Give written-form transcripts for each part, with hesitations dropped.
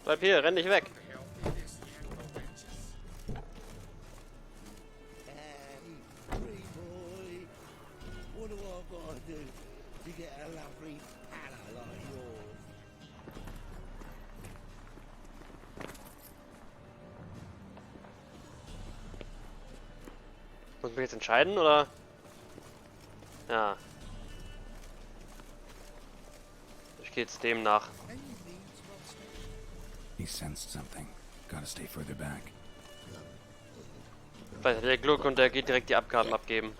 Bleib hier, renn nicht weg. Muss ich mich jetzt entscheiden, oder? Ja. Ich gehe jetzt dem nach. He sensed something. Gotta stay further back. Vielleicht hat er Glück und der geht direkt die Abgaben abgeben.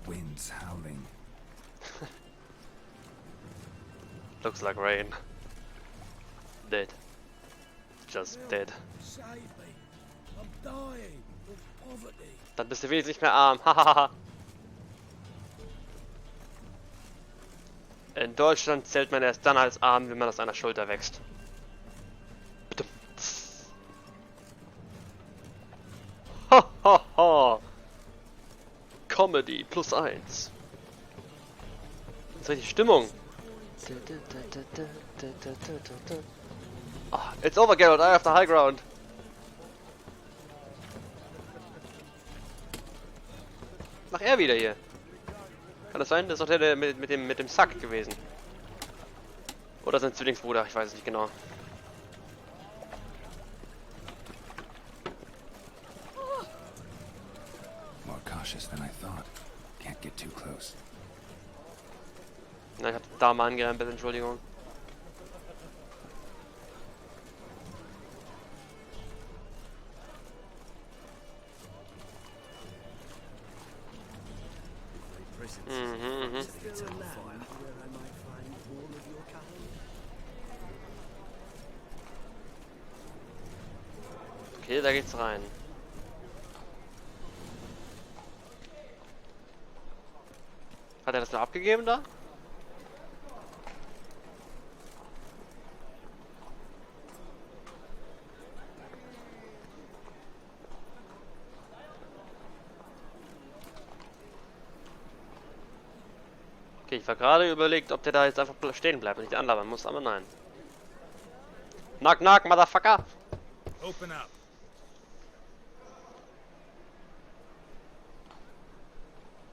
Wind's howling. Looks like rain. Dead. Just dead. Dann bist du wenigstens nicht mehr arm. Hahaha. In Deutschland zählt man erst dann als arm, wenn man aus einer Schulter wächst. Hahaha. Comedy +1. Das ist richtig Stimmung. Oh, it's over, Geralt. I have the high ground. Mach er wieder hier. Kann das sein? Das ist doch der mit dem Sack gewesen. Oder sein Zwillingsbruder, ich weiß es nicht genau. More cautious than I thought. Can't get too close. Na, ich hab die Dame angerempelt, Entschuldigung. Okay, da geht's rein. Hat er das noch abgegeben da? Okay, ich war gerade überlegt, ob der da jetzt einfach stehen bleibt und nicht anlabern muss, aber nein. Knock, knock, Motherfucker! Open up.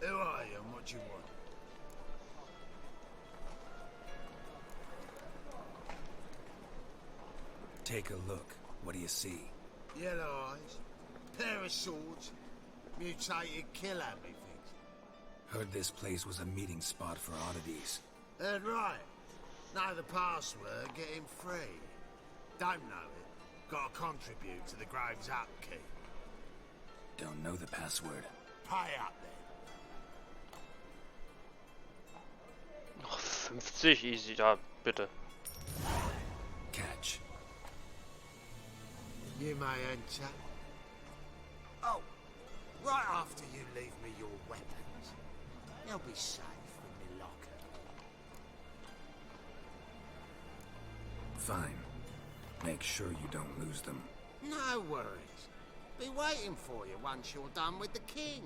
Who are you and what do you want? Take a look. What do you see? Yellow eyes, pair of swords, mutated killer, methinks. Heard this place was a meeting spot for oddities. Heard right. Know the password, get him free. Don't know it. Gotta contribute to the Grave's upkeep. Don't know the password. Pay up then. Noch 50, easy, da, bitte. Catch. You may enter. Oh, right after you leave me your weapons. They'll be safe in the locker. Fine. Make sure you don't lose them. No worries. Be waiting for you once you're done with the king.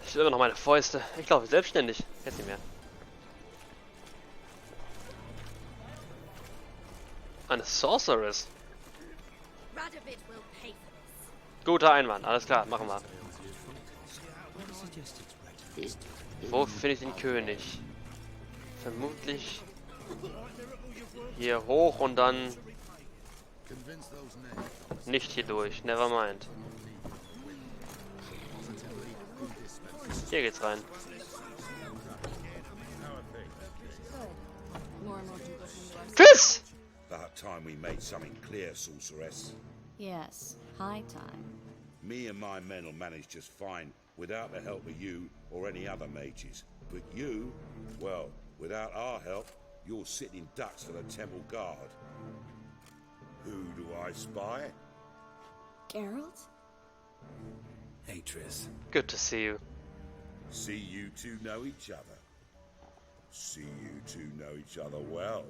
Ich will immer noch meine Fäuste. Ich laufe selbstständig. Jetzt nicht mehr. Eine Sorceress. Guter Einwand, alles klar, machen wir. Wo finde ich den König? Vermutlich hier hoch und dann nicht hier durch. Never mind. Hier geht's rein. Fiss! About time we made something clear, sorceress. Yes, high time. Me and my men will manage just fine without the help of you or any other mages. But you, well, without our help, you're sitting ducks for the temple guard. Who do I spy? Geralt? Hey, Triss. Good to see you. See you two know each other. See you two know each other well.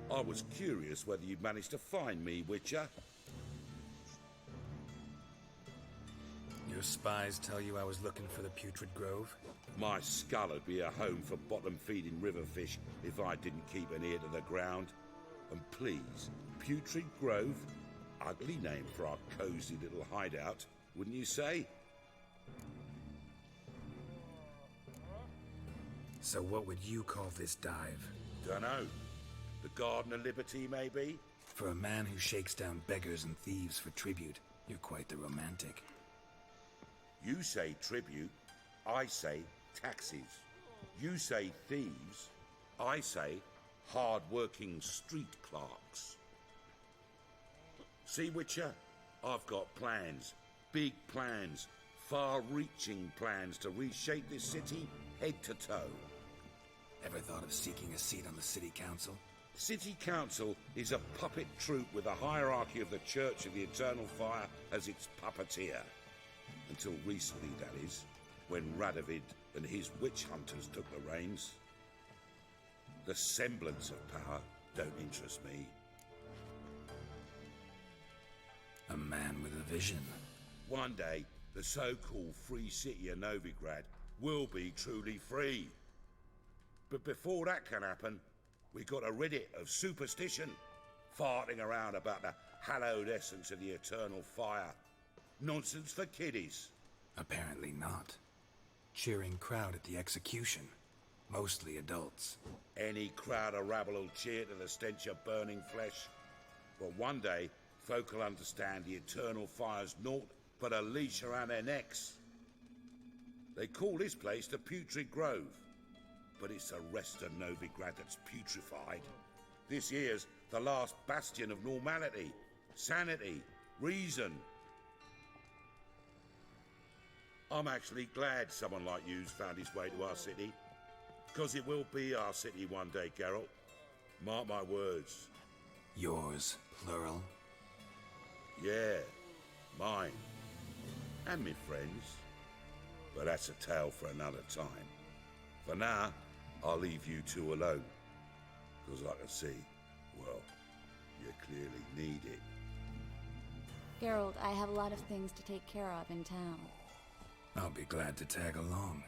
I was curious whether you'd managed to find me, Witcher. Your spies tell you I was looking for the Putrid Grove? My skull would be a home for bottom-feeding river fish if I didn't keep an ear to the ground. And please, Putrid Grove? Ugly name for our cozy little hideout, wouldn't you say? So what would you call this dive? Dunno. The Garden of Liberty, maybe? For a man who shakes down beggars and thieves for tribute, you're quite the romantic. You say tribute, I say taxes. You say thieves, I say hard-working street clerks. See, Witcher? I've got plans. Big plans. Far-reaching plans to reshape this city head to toe. Ever thought of seeking a seat on the city council? City Council is a puppet troupe with a hierarchy of the Church of the Eternal Fire as its puppeteer. Until recently, that is, when Radovid and his witch hunters took the reins. The semblance of power don't interest me. A man with a vision. One day, the so-called free city of Novigrad will be truly free. But before that can happen, we got to rid it of superstition, farting around about the hallowed essence of the eternal fire. Nonsense for kiddies. Apparently not. Cheering crowd at the execution. Mostly adults. Any crowd of rabble will cheer to the stench of burning flesh. But one day, folk will understand the eternal fire's naught but a leash around their necks. They call this place the Putrid Grove, but it's the rest of Novigrad that's putrefied. This here's the last bastion of normality, sanity, reason. I'm actually glad someone like you's found his way to our city, because it will be our city one day, Geralt. Mark my words. Yours, plural. Yeah, mine. And me friends. But that's a tale for another time. For now, I'll leave you two alone. Because I can see, well, you clearly need it. Geralt, I have a lot of things to take care of in town. I'll be glad to tag along.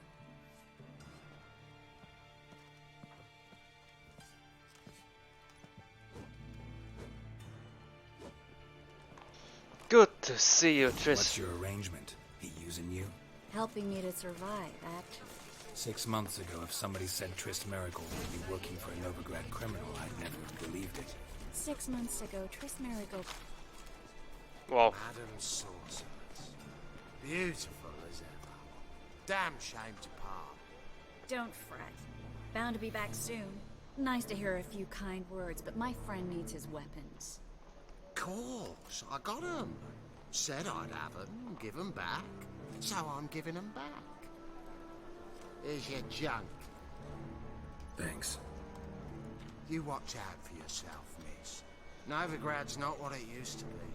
Good to see you, Triss. What's your arrangement? He using you? Helping me to survive, actually. 6 months ago, if somebody said Triss Merigold would be working for a Novigrad criminal, I'd never have believed it. 6 months ago, Triss Merigold... Wow. Madam Sorceress. Beautiful as ever. Damn shame to part. Don't fret. Bound to be back soon. Nice to hear a few kind words, but my friend needs his weapons. Course, I got 'em. Said I'd have 'em and give 'em back. So I'm giving 'em back. Here's your junk. Thanks. You watch out for yourself, miss. Novigrad's not what it used to be.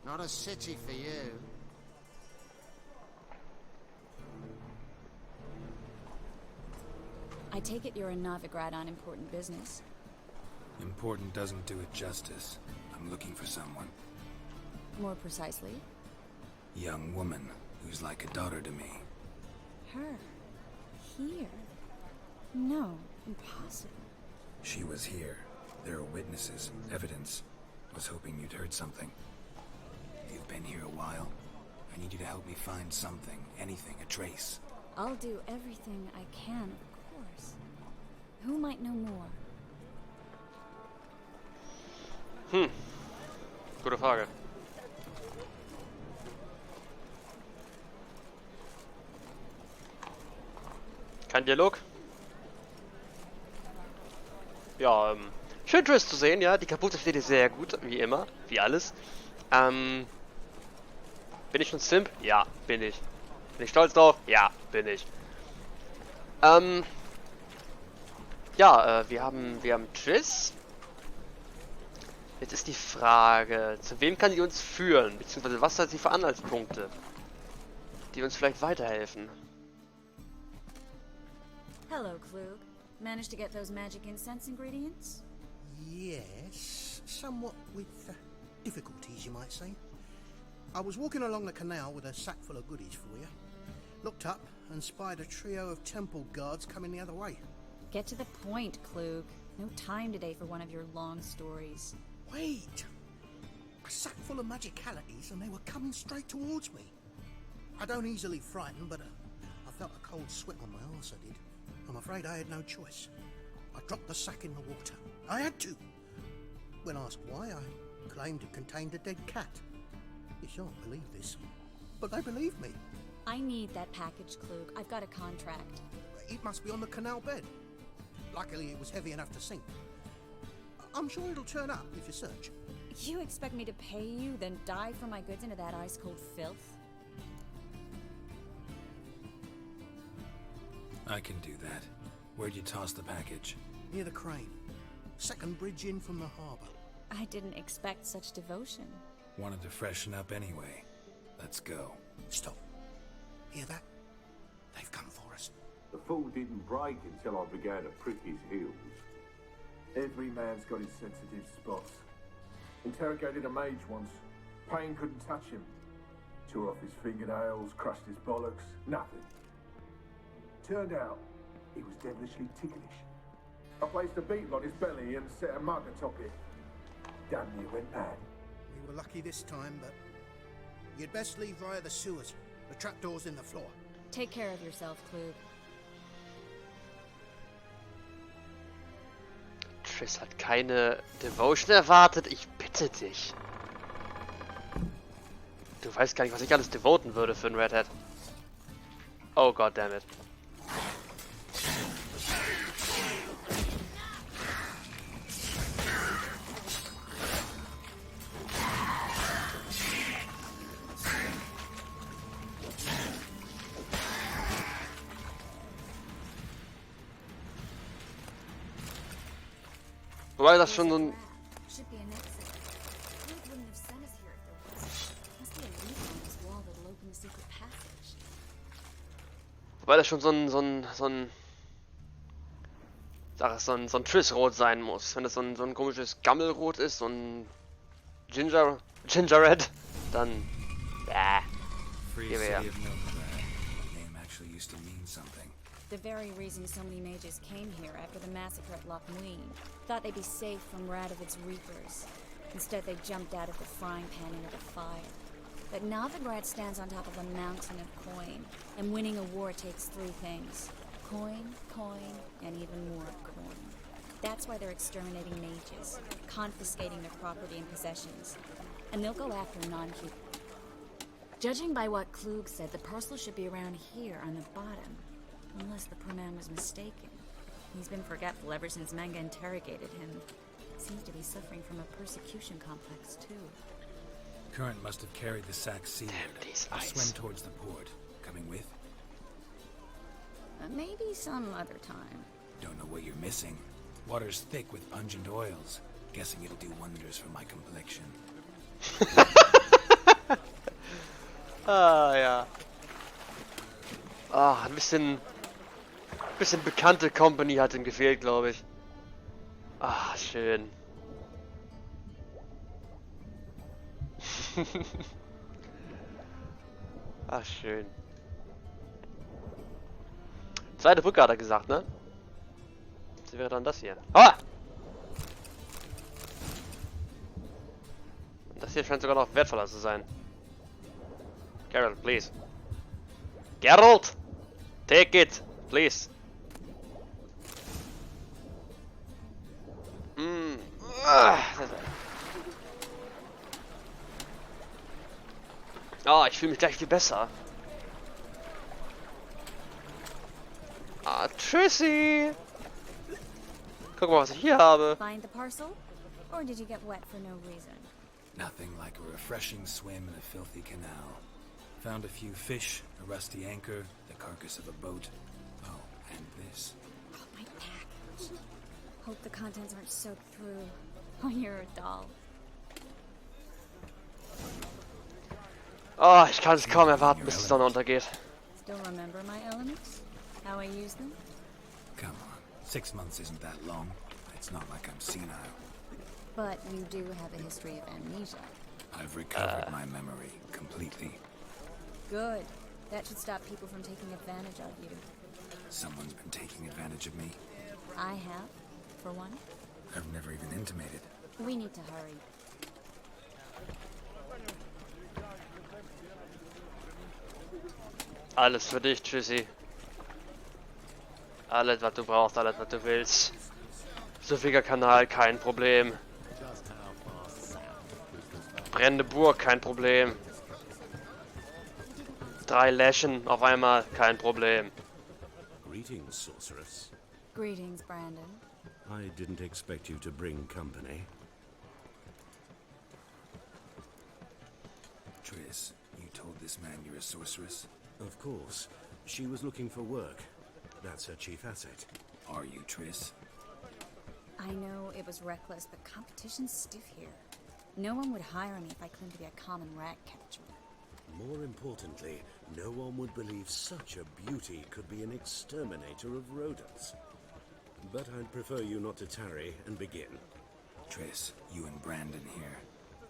Not a city for you. I take it you're in Novigrad on important business. Important doesn't do it justice. I'm looking for someone. More precisely? Young woman who's like a daughter to me. Her. Here. No, impossible. She was here. There are witnesses, evidence. Was hoping you'd heard something. You've been here a while. I need you to help me find something, anything, a trace. I'll do everything I can, of course. Who might know more? Gute Frage. Kein Dialog? Ja, schön Triss zu sehen, ja. Die Kapuze steht dir sehr gut, wie immer, wie alles. Bin ich schon Simp? Ja, bin ich. Bin ich stolz drauf? Ja, bin ich. Ja, wir haben Triss. Jetzt ist die Frage, zu wem kann sie uns führen? Beziehungsweise was hat sie für Anhaltspunkte, die uns vielleicht weiterhelfen? Hello, Klug. Managed to get those magic incense ingredients? Yes, somewhat with difficulties, you might say. I was walking along the canal with a sack full of goodies for you. Looked up and spied a trio of temple guards coming the other way. Get to the point, Klug. No time today for one of your long stories. Wait! A sack full of magicalities and they were coming straight towards me. I don't easily frighten, but I felt a cold sweat on my arse, I did. I'm afraid I had no choice. I dropped the sack in the water. I had to. When asked why, I claimed it contained a dead cat. You shan't believe this, but they believed me. I need that package, Klug. I've got a contract. It must be on the canal bed. Luckily, it was heavy enough to sink. I'm sure it'll turn up if you search. You expect me to pay you, then dive for my goods into that ice-cold filth? I can do that. Where'd you toss the package? Near the crane. Second bridge in from the harbour. I didn't expect such devotion. Wanted to freshen up anyway. Let's go. Stop. Hear that? They've come for us. The fool didn't break until I began to prick his heels. Every man's got his sensitive spots. Interrogated a mage once. Pain couldn't touch him. Tore off his fingernails, crushed his bollocks, nothing. Turned out, he was devilishly ticklish. I placed a beetle on his belly and set a mug atop it. Damn near went mad. We were lucky this time, but you'd best leave via the sewers. The trapdoor's in the floor. Take care of yourself, Klug. Triss hat keine Devotion erwartet, ich bitte dich. Du weißt gar nicht, was ich alles devoten würde für einen Red Hat. Oh god damn it. Wobei das schon so ein... Should be an exit. Klug wouldn't have sent us here if there was. Must be a lever on this wall that'll open the secret passage. Wobei das schon so ein Triss-Rot sein muss. Wenn das so ein komisches Gammelrot ist, so ein Ginger-Red, dann... Free Give me city up. of Milkland. The name actually used to mean something. The very reason so many mages came here after the massacre at Loch Muin. Thought they'd be safe from Radovid's reapers. Instead, they jumped out of the frying pan into the fire. But Novigrad stands on top of a mountain of coin, and winning a war takes three things. Coin, coin, and even more coin. That's why they're exterminating mages, confiscating their property and possessions. And they'll go after non-human. Judging by what Klug said, the parcel should be around here on the bottom. Unless the poor man was mistaken. He's been forgetful ever since Manga interrogated him. Seems to be suffering from a persecution complex, too. Current must have carried the sack seaward. Damn, these I'll ice. swim towards the port. Coming with? Maybe some other time. Don't know what you're missing. Water's thick with pungent oils. Guessing it'll do wonders for my complexion. Ah, ja. Ah, ein bisschen bekannte Company hat ihm gefehlt, glaube ich. Ah, schön. Ach, schön. Zweite Brücke hat er gesagt, ne? Was wäre dann das hier? Ah! Und das hier scheint sogar noch wertvoller zu sein. Geralt, please. Geralt! Take it, please. Oh, ich fühle mich gleich viel besser. Ah, tschüssi! Guck mal, was ich hier habe. Find the parcel? Or did you get wet for no reason? Nothing like a refreshing swim in a filthy canal. Found a few fish, a rusty anchor, the carcass of a boat. Oh, and this. Oh, my package. Hope the contents aren't soaked through. Oh, you're a doll. Oh, ich kann es kaum erwarten, bis die Sonne untergeht. Still remember my elements? How I use them? Come on, 6 months isn't that long. It's not like I'm senile. But you do have a history of amnesia. I've recovered my memory completely. Good. That should stop people from taking advantage of you. Someone's been taking advantage of me. I have, for one. I've never even intimated. We need to hurry. Alles für dich, Tschüssi. Alles, was du brauchst, alles, was du willst. Suffiger Kanal, kein Problem. Brennende Burg, kein Problem. 3 Läschen auf einmal, kein Problem. Greetings, sorceress. Greetings, Brandon. I didn't expect you to bring company. Triss, you told this man you're a sorceress? Of course. She was looking for work. That's her chief asset. Are you, Triss? I know it was reckless, but competition's stiff here. No one would hire me if I claimed to be a common rat catcher. More importantly, no one would believe such a beauty could be an exterminator of rodents. But I'd prefer you not to tarry and begin. Triss, you and Brandon here.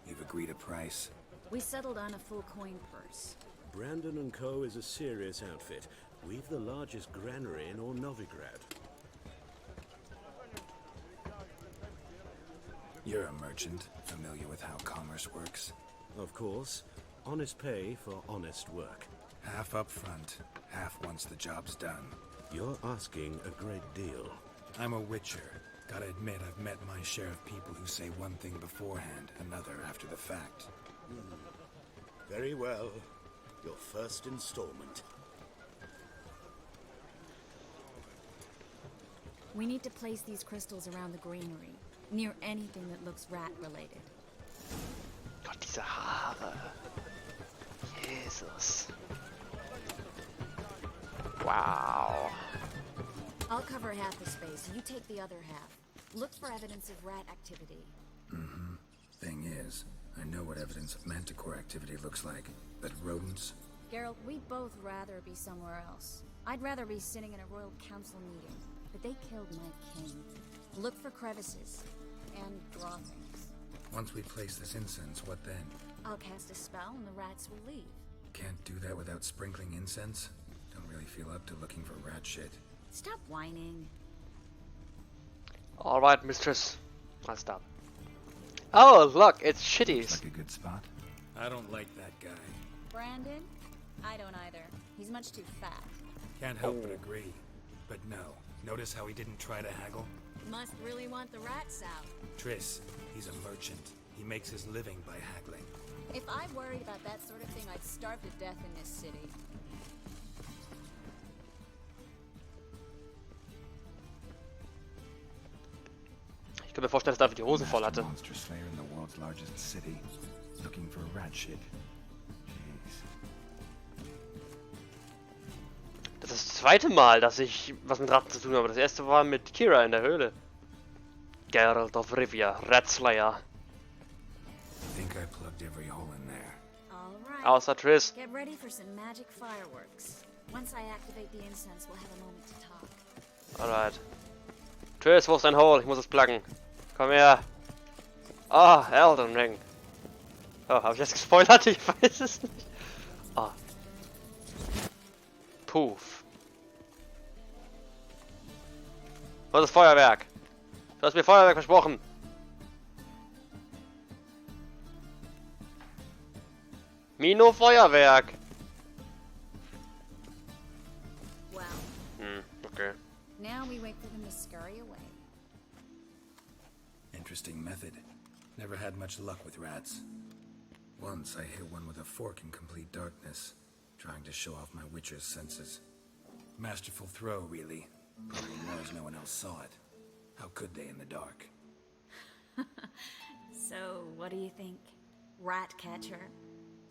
You've agreed a price? We settled on a full coin purse. Brandon and Co. is a serious outfit. We've the largest granary in all Novigrad. You're a merchant, familiar with how commerce works. Of course. Honest pay for honest work. Half up front, half once the job's done. You're asking a great deal. I'm a witcher. Gotta admit, I've met my share of people who say one thing beforehand, another after the fact. Very well. Your first installment. We need to place these crystals around the granary, near anything that looks rat-related. Gott, diese Haare. Jesus. Wow. I'll cover half the space, you take the other half. Look for evidence of rat activity. Mm-hmm. Thing is, I know what evidence of manticore activity looks like, but rodents? Geralt, we'd both rather be somewhere else. I'd rather be sitting in a royal council meeting, but they killed my king. Look for crevices, and draw things. Once we place this incense, what then? I'll cast a spell and the rats will leave. Can't do that without sprinkling incense? Don't really feel up to looking for rat shit. Stop whining. Alright, mistress. I'll stop. Oh, look, it's Shitties. Like a good spot? I don't like that guy. Brandon? I don't either. He's much too fat. Can't help but agree. But no. Notice how he didn't try to haggle? Must really want the rats out. Triss, he's a merchant. He makes his living by haggling. If I worried about that sort of thing, I'd starve to death in this city. Ich kann mir vorstellen, dass er einfach die Hose voll hatte. Monster slayer in the world's largest city, looking for rat shit. Jeez. Das ist das zweite Mal, dass ich was mit Ratten zu tun habe. Das erste war mit Kira in der Höhle. Geralt of Rivia, Rat Slayer. I think I plugged every hole in there. Alright. Außer Triss. Get ready for some magic fireworks. Once I activate the incense, we'll have a moment to talk. Alright. Triss, wo ist dein Hole? Ich muss es pluggen. Komm her. Ah, Elden Ring. Oh, habe ich das gespoilert? Ich weiß es nicht. Ah. Puff. Wo ist das Feuerwerk? Du hast mir Feuerwerk versprochen. Mino Feuerwerk. Well, Okay. now we wait for them to scurry away. Interesting method. Never had much luck with rats. Once I hit one with a fork in complete darkness, trying to show off my witcher's senses. Masterful throw, really. Probably knows no one else saw it. How could they in the dark? So, what do you think? Rat catcher?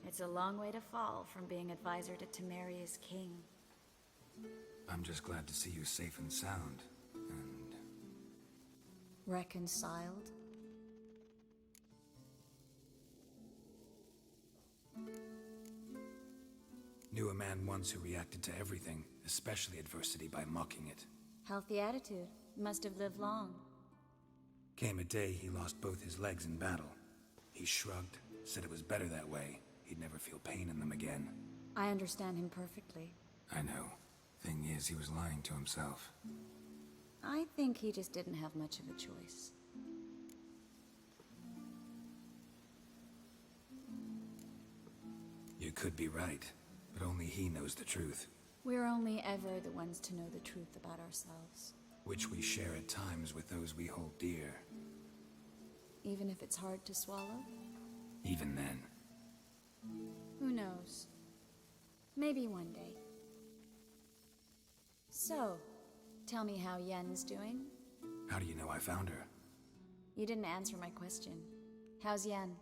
It's a long way to fall from being advisor to Temeria's king. I'm just glad to see you safe and sound. And Reconciled? knew a man once who reacted to everything, especially adversity, by mocking it. Healthy attitude. Must have lived long. Came a day he lost both his legs in battle. He shrugged, said it was better that way. He'd never feel pain in them again. I understand him perfectly. I know. Thing is, he was lying to himself. I think he just didn't have much of a choice. You could be right, but only he knows the truth. We're only ever the ones to know the truth about ourselves. Which we share at times with those we hold dear. Even if it's hard to swallow? Even then. Who knows? Maybe one day. So, tell me how Yen's doing? How do you know I found her? You didn't answer my question. How's Yen?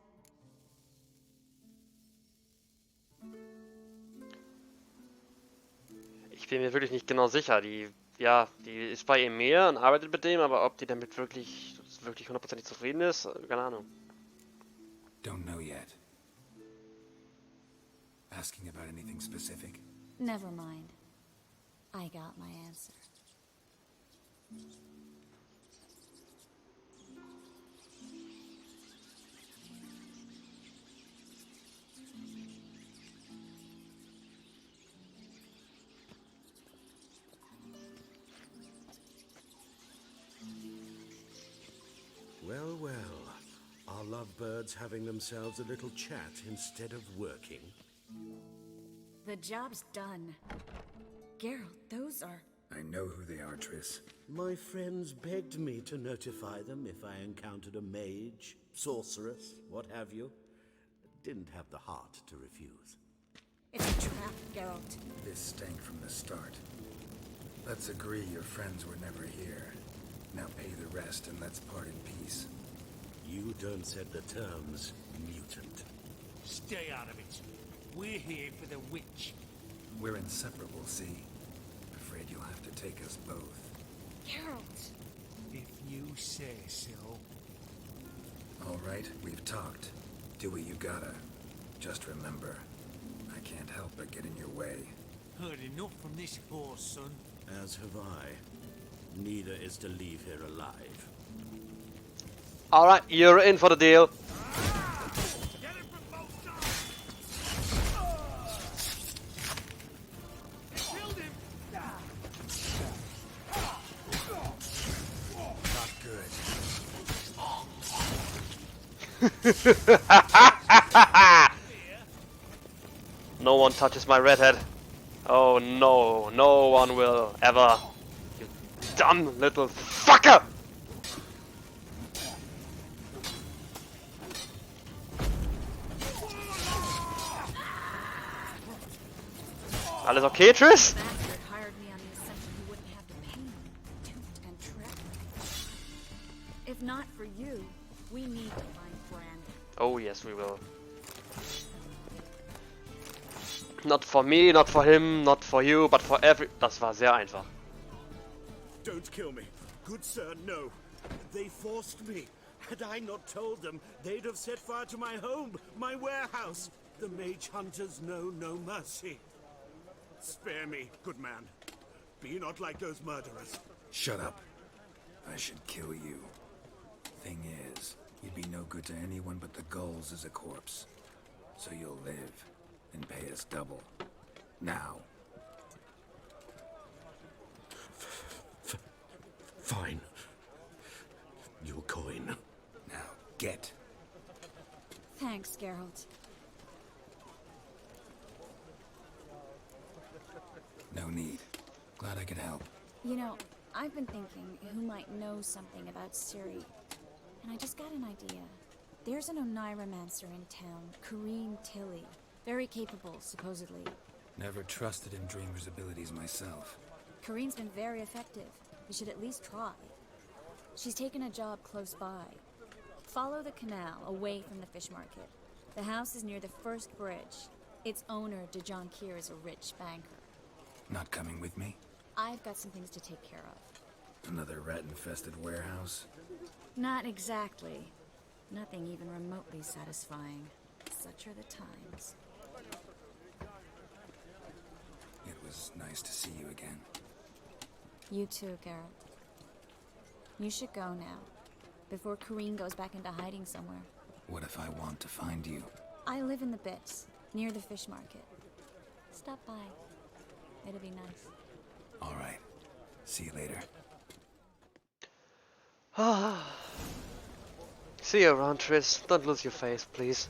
Ich bin mir wirklich nicht genau sicher. Die ist bei ihm mehr und arbeitet mit dem, aber ob die damit wirklich hundertprozentig zufrieden ist, keine Ahnung. Don't know yet. Asking about anything specific? Never mind. I got my answer. Well, well. Are lovebirds having themselves a little chat instead of working? The job's done. Geralt, those are... I know who they are, Triss. My friends begged me to notify them if I encountered a mage, sorceress, what have you. Didn't have the heart to refuse. It's a trap, Geralt. This stank from the start. Let's agree your friends were never here. Now pay the rest and let's part in peace. You don't set the terms, mutant. Stay out of it. We're here for the witch. We're inseparable, see? Afraid you'll have to take us both. Geralt! If you say so. All right, we've talked. Do what you gotta. Just remember, I can't help but get in your way. Heard enough from this horse, son. As have I. Neither is to leave here alive. Alright, you're in for the deal. Get him from both sides! Killed him! Not good. No one touches my redhead. Oh no, no one will ever. You dumb little fucker! Alles okay, Triss? Bastard hired me on the assumption he wouldn't have the pain, toot and trap. If not for you, we need to find Brandon. Oh yes, we will. Not for me, not for him, not for you, but for every... Das war sehr einfach. Don't kill me. Good sir, no. They forced me. Had I not told them, they'd have set fire to my home, my warehouse. The mage hunters know no mercy. Spare me, good man. Be not like those murderers. Shut up. I should kill you. Thing is, you'd be no good to anyone but the gulls as a corpse. So you'll live and pay us double. Now. Fine. Your coin. Now, get. Thanks, Geralt. No need. Glad I could help. You know, I've been thinking who might know something about Ciri. And I just got an idea. There's an Oneiromancer in town, Corrine Tilly. Very capable, supposedly. Never trusted in Dreamer's abilities myself. Corrine's been very effective. We should at least try. She's taken a job close by. Follow the canal, away from the fish market. The house is near the first bridge. Its owner, DeJohn Kier, is a rich banker. Not coming with me? I've got some things to take care of. Another rat-infested warehouse? Not exactly. Nothing even remotely satisfying. Such are the times. It was nice to see you again. You too, Garrett. You should go now, before Kareen goes back into hiding somewhere. What if I want to find you? I live in the Bits, near the fish market. Stop by. It'll be nice. All right. See you later. See you around, Triss. Don't lose your face, please.